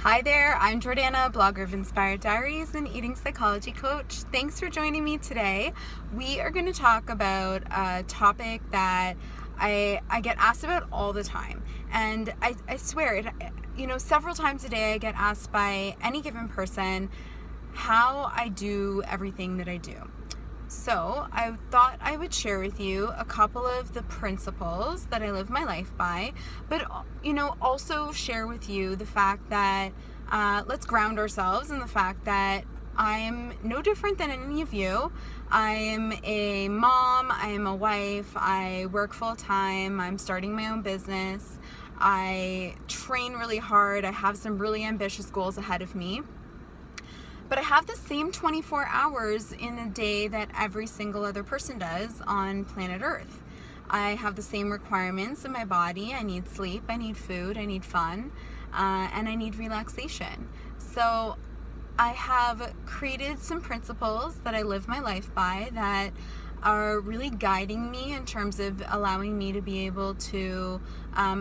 Hi there, I'm Jordana, blogger of Inspired Diaries and eating psychology coach. Thanks for joining me today. We are going to talk about a topic that I get asked about all the time. And I swear, several times a day I get asked by any given person how I do everything that I do. So I thought I would share with you a couple of the principles that I live my life by, but also share with you the fact that let's ground ourselves in the fact that I'm no different than any of you. I'm a mom, I'm a wife, I work full time, I'm starting my own business, I train really hard, I have some really ambitious goals ahead of me. But I have the same 24 hours in a day that every single other person does on planet Earth. I have the same requirements in my body. I need sleep, I need food, I need fun, and I need relaxation. So I have created some principles that I live my life by that are really guiding me in terms of allowing me to be able to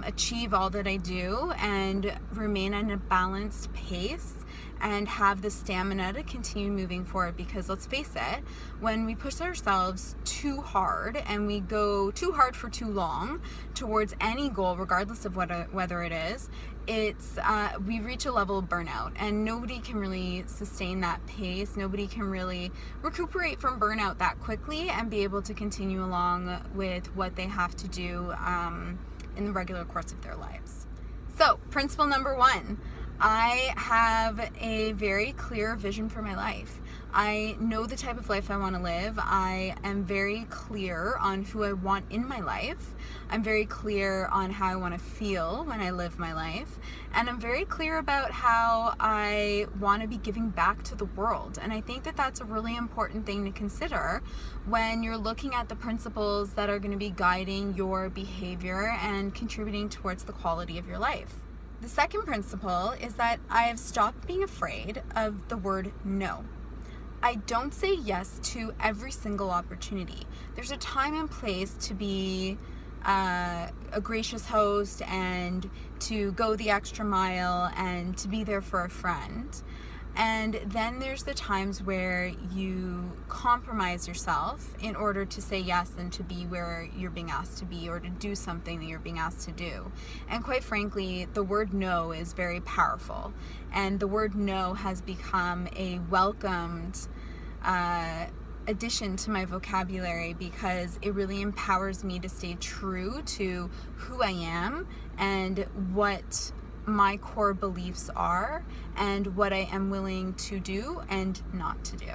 achieve all that I do and remain at a balanced pace and have the stamina to continue moving forward. Because let's face it, when we push ourselves too hard and we go too hard for too long towards any goal, regardless of whether it is, we reach a level of burnout, and nobody can really sustain that pace. Nobody can really recuperate from burnout that quickly and be able to continue along with what they have to do in the regular course of their lives. So, principle number 1. I have a very clear vision for my life. I know the type of life I want to live. I am very clear on who I want in my life. I'm very clear on how I want to feel when I live my life. And I'm very clear about how I want to be giving back to the world. And I think that that's a really important thing to consider when you're looking at the principles that are going to be guiding your behavior and contributing towards the quality of your life. The second principle is that I have stopped being afraid of the word no. I don't say yes to every single opportunity. There's a time and place to be a gracious host and to go the extra mile and to be there for a friend. And then there's the times where you compromise yourself in order to say yes and to be where you're being asked to be, or to do something that you're being asked to do. And quite frankly, the word no is very powerful. And the word no has become a welcomed addition to my vocabulary, because it really empowers me to stay true to who I am and what my core beliefs are and what I am willing to do and not to do.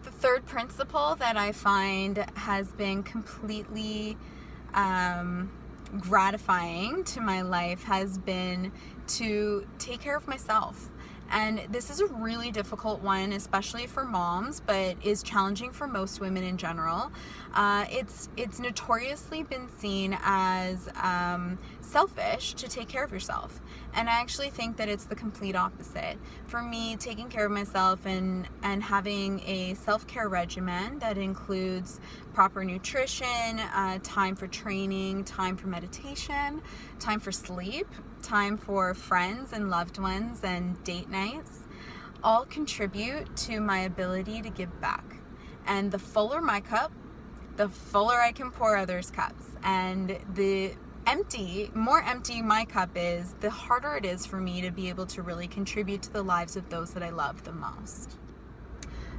The third principle that I find has been completely gratifying to my life has been to take care of myself. And this is a really difficult one, especially for moms, but is challenging for most women in general. It's notoriously been seen as selfish to take care of yourself. And I actually think that it's the complete opposite. For me, taking care of myself and having a self-care regimen that includes proper nutrition, time for training, time for meditation, time for sleep, time for friends and loved ones and date nights, all contribute to my ability to give back. And the fuller my cup, the fuller I can pour others' cups. And the more empty my cup is, the harder it is for me to be able to really contribute to the lives of those that I love the most.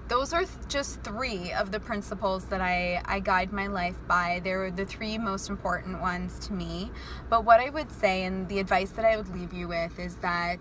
Those are just 3 of the principles that I guide my life by. They're the 3 most important ones to me. But what I would say, and the advice that I would leave you with, is that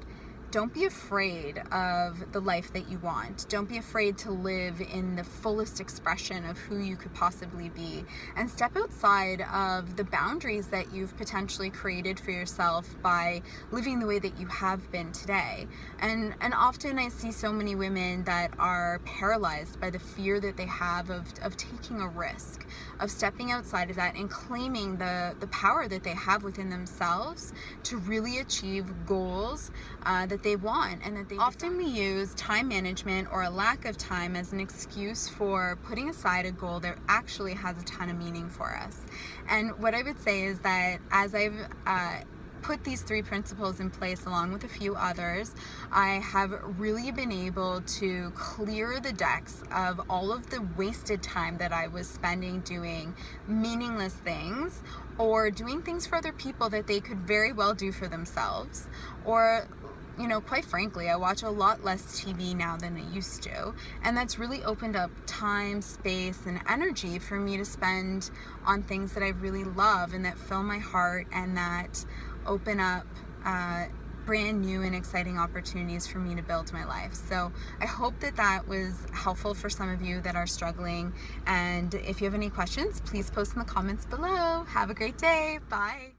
don't be afraid of the life that you want. Don't be afraid to live in the fullest expression of who you could possibly be, and step outside of the boundaries that you've potentially created for yourself by living the way that you have been today. And often I see so many women that are paralyzed by the fear that they have of taking a risk, of stepping outside of that and claiming the power that they have within themselves to really achieve goals that they want and that they often we use time management or a lack of time as an excuse for putting aside a goal that actually has a ton of meaning for us. And what I would say is that as I've put these 3 principles in place along with a few others, I have really been able to clear the decks of all of the wasted time that I was spending doing meaningless things or doing things for other people that they could very well do for themselves. Or, you know, quite frankly, I watch a lot less TV now than I used to, and that's really opened up time, space, and energy for me to spend on things that I really love and that fill my heart and that open up brand new and exciting opportunities for me to build my life. So I hope that that was helpful for some of you that are struggling, and if you have any questions, please post in the comments below. Have a great day. Bye.